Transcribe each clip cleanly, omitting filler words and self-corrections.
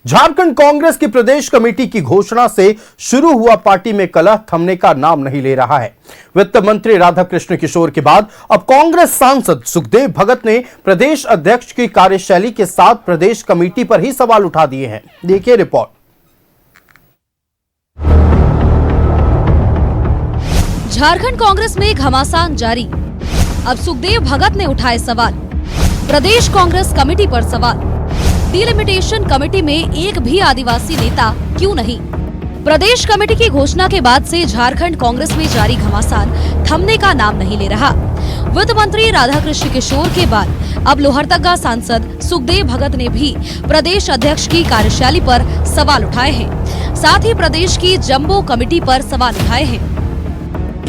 झारखंड कांग्रेस की प्रदेश कमेटी की घोषणा से शुरू हुआ पार्टी में कलह थमने का नाम नहीं ले रहा है। वित्त मंत्री राधाकृष्ण किशोर के बाद अब कांग्रेस सांसद सुखदेव भगत ने प्रदेश अध्यक्ष की कार्यशैली के साथ प्रदेश कमेटी पर ही सवाल उठा दिए हैं। देखिए रिपोर्ट। झारखंड कांग्रेस में घमासान जारी। अब सुखदेव भगत ने उठाए सवाल। प्रदेश कांग्रेस कमेटी पर सवाल। डिलिमिटेशन कमेटी में एक भी आदिवासी नेता क्यों नहीं? प्रदेश कमेटी की घोषणा के बाद से झारखंड कांग्रेस में जारी घमासान थमने का नाम नहीं ले रहा। वित्त मंत्री राधाकृष्ण किशोर के बाद अब लोहरदगा सांसद सुखदेव भगत ने भी प्रदेश अध्यक्ष की कार्यशैली पर सवाल उठाए हैं। साथ ही प्रदेश की जंबो कमेटी पर सवाल उठाए हैं।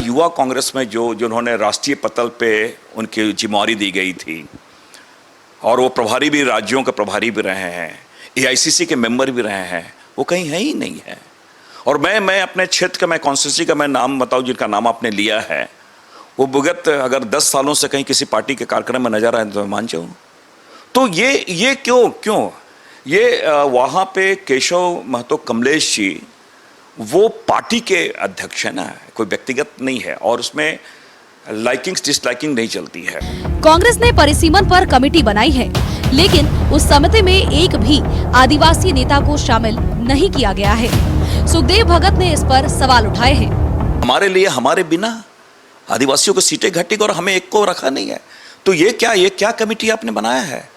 युवा कांग्रेस में जिन्होंने राष्ट्रीय पटल पे उनकी जिम्मेवारी दी गई थी और वो प्रभारी भी, राज्यों के प्रभारी भी रहे हैं, एआईसीसी के मेंबर भी रहे हैं, वो कहीं है ही नहीं है। और मैं अपने क्षेत्र का, मैं कॉन्स्टिट्यूंसी का मैं नाम बताऊं जिनका नाम आपने लिया है, वो भगत अगर 10 सालों से कहीं किसी पार्टी के कार्यक्रम में नजर आए तो मैं मान जाऊँ। तो ये क्यों ये वहाँ पे केशव महतो कमलेश जी वो पार्टी के अध्यक्ष है ना, कोई व्यक्तिगत नहीं है और उसमें लाइकिंग्स डिसलाइकिंग नहीं चलती है। कांग्रेस ने परिसीमन पर कमेटी बनाई है, लेकिन उस समिति में एक भी आदिवासी नेता को शामिल नहीं किया गया है। सुखदेव भगत ने इस पर सवाल उठाए हैं। हमारे लिए, हमारे बिना आदिवासियों को सीटें घटी और हमें एक को रखा नहीं है, तो ये क्या कमेटी आपने बनाया है?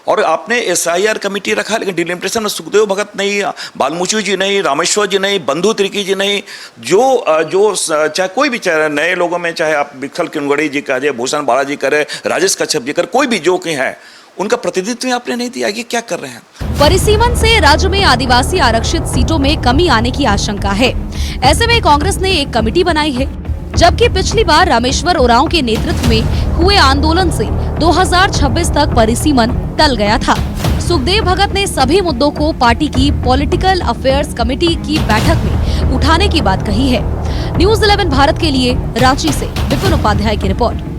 और आपने एसआईआर कमेटी रखा, लेकिन डिलिमिटेशन में सुखदेव भगत नहीं, बालमुचु जी नहीं, रामेश्वर जी नहीं, बंधु त्रिकी जी नहीं, जो चाहे कोई भी, चाहे नए लोगों में, चाहे आप विठल किनगड़ी जी कहे, भूषण बालाजी करे, राजेश कच्छप जी करे, कोई भी जो कहीं है, उनका प्रतिनिधित्व आपने नहीं दिया। ये क्या कर रहे हैं? परिसीमन से राज्य में आदिवासी आरक्षित सीटों में कमी आने की आशंका है। ऐसे में कांग्रेस ने एक कमेटी बनाई है, जबकि पिछली बार रामेश्वर उरांव के नेतृत्व में हुए आंदोलन से 2026 तक परिसीमन टल गया था। सुखदेव भगत ने सभी मुद्दों को पार्टी की पॉलिटिकल अफेयर्स कमेटी की बैठक में उठाने की बात कही है। न्यूज़ 11 भारत के लिए रांची से विपिन उपाध्याय की रिपोर्ट।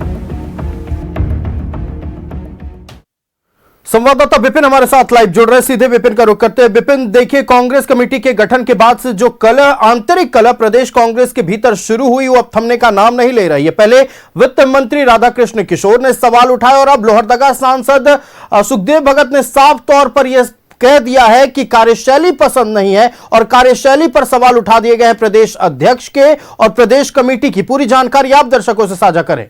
संवाददाता विपिन हमारे साथ लाइव जुड़ रहे, सीधे विपिन का रुख करते हैं। विपिन, देखिए, कांग्रेस कमेटी के गठन के बाद से जो कलह, आंतरिक कलह प्रदेश कांग्रेस के भीतर शुरू हुई, वो अब थमने का नाम नहीं ले रही है। पहले वित्त मंत्री राधाकृष्ण किशोर ने सवाल उठाए और अब लोहरदगा सांसद सुखदेव भगत ने साफ तौर पर यह कह दिया है कि कार्यशैली पसंद नहीं है और कार्यशैली पर सवाल उठा दिए गए हैं प्रदेश अध्यक्ष के और प्रदेश कमेटी की। पूरी जानकारी आप दर्शकों से साझा करें।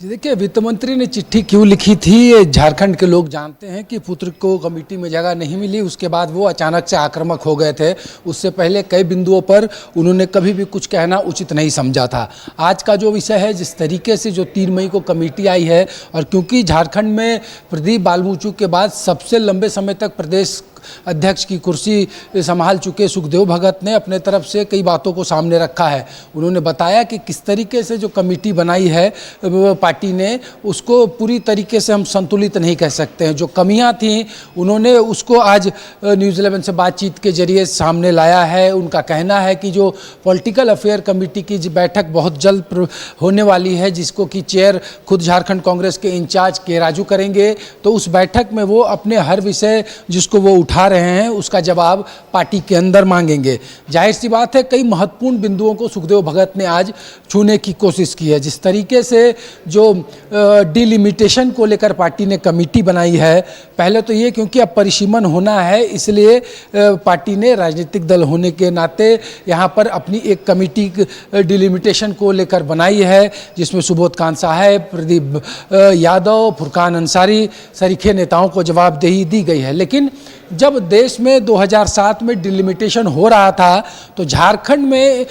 जी देखिए, वित्त मंत्री ने चिट्ठी क्यों लिखी थी, झारखंड के लोग जानते हैं कि पुत्र को कमेटी में जगह नहीं मिली, उसके बाद वो अचानक से आक्रामक हो गए थे। उससे पहले कई बिंदुओं पर उन्होंने कभी भी कुछ कहना उचित नहीं समझा था। आज का जो विषय है, जिस तरीके से जो 3 मई को कमेटी आई है, और क्योंकि झारखंड में प्रदीप बालमुचु के बाद सबसे लंबे समय तक प्रदेश अध्यक्ष की कुर्सी संभाल चुके सुखदेव भगत ने अपने तरफ से कई बातों को सामने रखा है। उन्होंने बताया कि किस तरीके से जो कमेटी बनाई है पार्टी ने, उसको पूरी तरीके से हम संतुलित नहीं कह सकते हैं। जो कमियां थीं उन्होंने उसको आज न्यूज़ 11 से बातचीत के जरिए सामने लाया है। उनका कहना है कि जो पॉलिटिकल अफेयर कमेटी की बैठक बहुत जल्द होने वाली है, जिसको कि चेयर खुद झारखंड कांग्रेस के इंचार्ज के राजू करेंगे, तो उस बैठक में वो अपने हर विषय जिसको वो उठा रहे हैं उसका जवाब पार्टी के अंदर मांगेंगे। जाहिर सी बात है, कई महत्वपूर्ण बिंदुओं को सुखदेव भगत ने आज छूने की कोशिश की है। जिस तरीके से जो डिलिमिटेशन को लेकर पार्टी ने कमेटी बनाई है, पहले तो ये क्योंकि अब परिसीमन होना है, इसलिए पार्टी ने राजनीतिक दल होने के नाते यहाँ पर अपनी एक कमेटी डिलिमिटेशन को लेकर बनाई है, जिसमें सुबोध कांत साहब, प्रदीप यादव, फुरकान अंसारी सरीखे नेताओं को जवाबदेही दी गई है। लेकिन जब देश में 2007 में डिलिमिटेशन हो रहा था, तो झारखंड में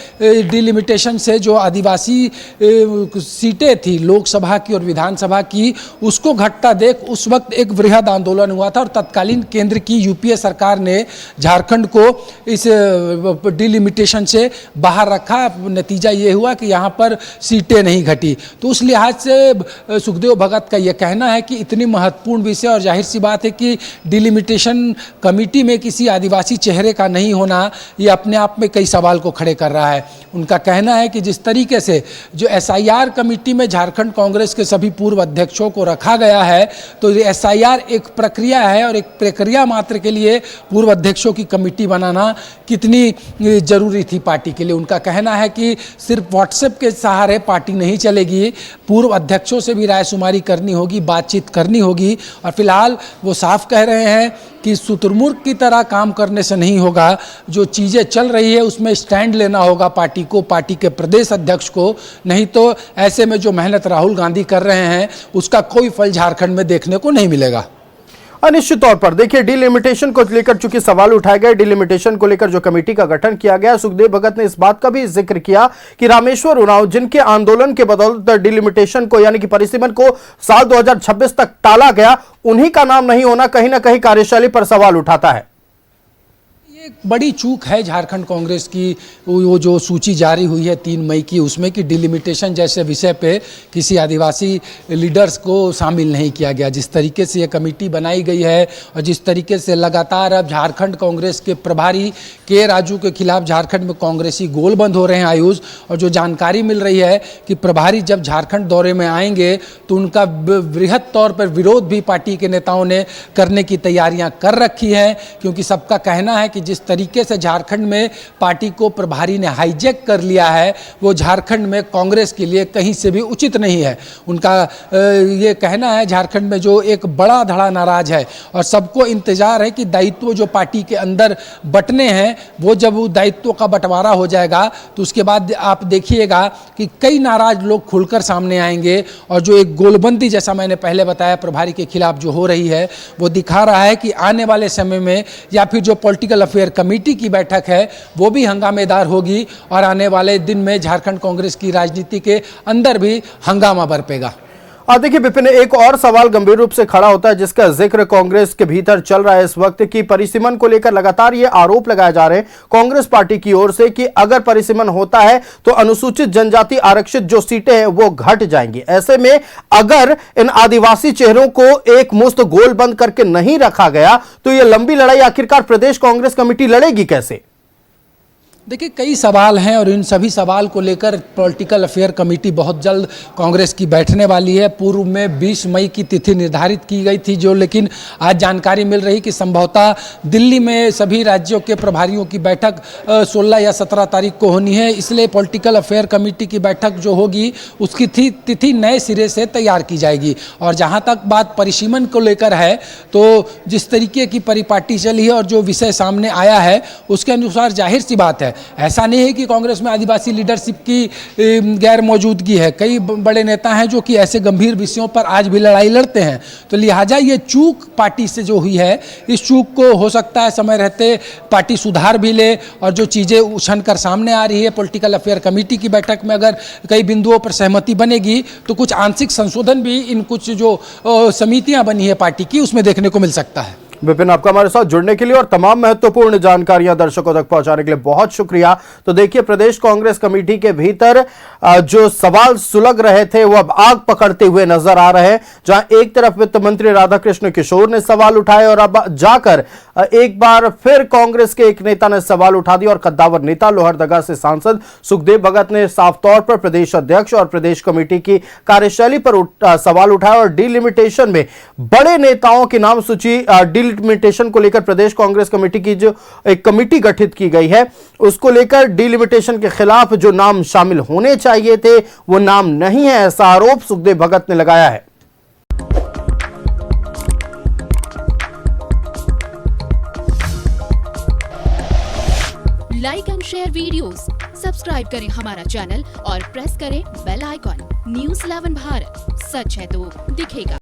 डिलिमिटेशन से जो आदिवासी सीटें थी लोकसभा की और विधानसभा की, उसको घटता देख उस वक्त एक वृहद आंदोलन हुआ था और तत्कालीन केंद्र की यूपीए सरकार ने झारखंड को इस डिलिमिटेशन से बाहर रखा। नतीजा ये हुआ कि यहाँ पर सीटें नहीं घटी। तो उस लिहाज से सुखदेव भगत का यह कहना है कि इतनी महत्वपूर्ण विषय, और जाहिर सी बात है कि डिलिमिटेशन कमेटी में किसी आदिवासी चेहरे का नहीं होना, ये अपने आप में कई सवाल को खड़े कर रहा है। उनका कहना है कि जिस तरीके से जो एसआईआर कमेटी में झारखंड कांग्रेस के सभी पूर्व अध्यक्षों को रखा गया है, तो ये SIR एक प्रक्रिया है और एक प्रक्रिया मात्र के लिए पूर्व अध्यक्षों की कमेटी बनाना कितनी जरूरी थी पार्टी के लिए। उनका कहना है कि सिर्फ व्हाट्सएप के सहारे पार्टी नहीं चलेगी, पूर्व अध्यक्षों से भी रायशुमारी करनी होगी, बातचीत करनी होगी। और फिलहाल वो साफ कह रहे हैं कि शुतुरमुर्ग की तरह काम करने से नहीं होगा, जो चीज़ें चल रही है उसमें स्टैंड लेना होगा पार्टी को, पार्टी के प्रदेश अध्यक्ष को, नहीं तो ऐसे में जो मेहनत राहुल गांधी कर रहे हैं उसका कोई फल झारखंड में देखने को नहीं मिलेगा। निश्चित तौर पर देखिए, डिलिमिटेशन को लेकर चूंकि सवाल उठाए गए, डिलिमिटेशन को लेकर जो कमेटी का गठन किया गया, सुखदेव भगत ने इस बात का भी जिक्र किया कि रामेश्वर उरांव जिनके आंदोलन के बदौलत डिलिमिटेशन को यानी कि परिसीमन को साल 2026 तक टाला गया, उन्हीं का नाम नहीं होना कहीं ना कहीं कार्यशैली पर सवाल उठाता है। एक बड़ी चूक है झारखंड कांग्रेस की, वो जो सूची जारी हुई है 3 मई की, उसमें कि डिलिमिटेशन जैसे विषय पे किसी आदिवासी लीडर्स को शामिल नहीं किया गया। जिस तरीके से ये कमेटी बनाई गई है और जिस तरीके से लगातार अब झारखंड कांग्रेस के प्रभारी के राजू के खिलाफ झारखंड में कांग्रेसी गोलबंद हो रहे हैं आयुष, और जो जानकारी मिल रही है कि प्रभारी जब झारखंड दौरे में आएंगे तो उनका बृहद तौर पर विरोध भी पार्टी के नेताओं ने करने की तैयारियां कर रखी हैं, क्योंकि सबका कहना है कि जिस तरीके से झारखंड में पार्टी को प्रभारी ने हाईजैक कर लिया है वो झारखंड में कांग्रेस के लिए कहीं से भी उचित नहीं है। उनका ये कहना है झारखंड में जो एक बड़ा धड़ा नाराज है और सबको इंतजार है कि दायित्व जो पार्टी के अंदर बंटने हैं वो जब वो दायित्व का बंटवारा हो जाएगा तो उसके बाद आप देखिएगा कि कई नाराज लोग खुलकर सामने आएंगे, और जो एक गोलबंदी जैसा मैंने पहले बताया प्रभारी के खिलाफ जो हो रही है वो दिखा रहा है कि आने वाले समय में या फिर जो पॉलिटिकल अफेयर कमेटी की बैठक है वो भी हंगामेदार होगी और आने वाले दिन में झारखंड कांग्रेस की राजनीति के अंदर भी हंगामा बरपेगा। देखिए विपिन, एक और सवाल गंभीर रूप से खड़ा होता है जिसका जिक्र कांग्रेस के भीतर चल रहा है इस वक्त की परिसीमन को लेकर लगातार ये आरोप लगाए जा रहे हैं कांग्रेस पार्टी की ओर से कि अगर परिसीमन होता है तो अनुसूचित जनजाति आरक्षित जो सीटें हैं वो घट जाएंगी। ऐसे में अगर इन आदिवासी चेहरों को एक मुश्त गोल बंद करके नहीं रखा गया तो ये लंबी लड़ाई आखिरकार प्रदेश कांग्रेस कमेटी लड़ेगी कैसे? देखिए, कई सवाल हैं और इन सभी सवाल को लेकर पॉलिटिकल अफेयर कमेटी बहुत जल्द कांग्रेस की बैठने वाली है। पूर्व में 20 मई की तिथि निर्धारित की गई थी जो, लेकिन आज जानकारी मिल रही कि संभवतः दिल्ली में सभी राज्यों के प्रभारियों की बैठक 16 या 17 तारीख को होनी है। इसलिए पॉलिटिकल अफेयर कमेटी की बैठक जो होगी उसकी तिथि नए सिरे से तैयार की जाएगी। और जहाँ तक बात परिसीमन को लेकर है तो जिस तरीके की परिपाटी चली है और जो विषय सामने आया है उसके अनुसार जाहिर सी बात है, ऐसा नहीं है कि कांग्रेस में आदिवासी लीडरशिप की गैर मौजूदगी है। कई बड़े नेता हैं जो कि ऐसे गंभीर विषयों पर आज भी लड़ाई लड़ते हैं। तो लिहाजा ये चूक पार्टी से जो हुई है, इस चूक को हो सकता है समय रहते पार्टी सुधार भी ले, और जो चीज़ें उछल कर सामने आ रही है पॉलिटिकल अफेयर कमेटी की बैठक में अगर कई बिंदुओं पर सहमति बनेगी तो कुछ आंशिक संशोधन भी इन कुछ जो समितियां बनी है पार्टी की उसमें देखने को मिल सकता है। विपिन, आपका हमारे साथ जुड़ने के लिए और तमाम महत्वपूर्ण जानकारियां दर्शकों तक पहुंचाने के लिए बहुत शुक्रिया। तो देखिए, प्रदेश कांग्रेस कमेटी के भीतर जो सवाल सुलग रहे थे वो अब आग पकड़ते हुए नजर आ रहे हैं, जहां एक तरफ वित्त मंत्री राधाकृष्ण किशोर ने सवाल उठाए और अब जाकर एक बार फिर कांग्रेस के एक नेता ने सवाल उठा दिया और कद्दावर नेता लोहरदगा से सांसद सुखदेव भगत ने साफ तौर पर प्रदेश अध्यक्ष और प्रदेश कमेटी की कार्यशैली पर सवाल उठाया और डिलिमिटेशन में बड़े नेताओं की नाम सूची डिलिमिटेशन को लेकर प्रदेश कांग्रेस कमेटी की जो एक कमेटी गठित की गई है उसको लेकर डिलिमिटेशन के खिलाफ जो नाम शामिल होने चाहिए थे वो नाम नहीं है, ऐसा आरोप सुखदेव भगत ने लगाया है। Like and share videos, subscribe करें हमारा चैनल और प्रेस करें बेल आइकॉन। न्यूज़ 11 भारत, सच है तो दिखेगा।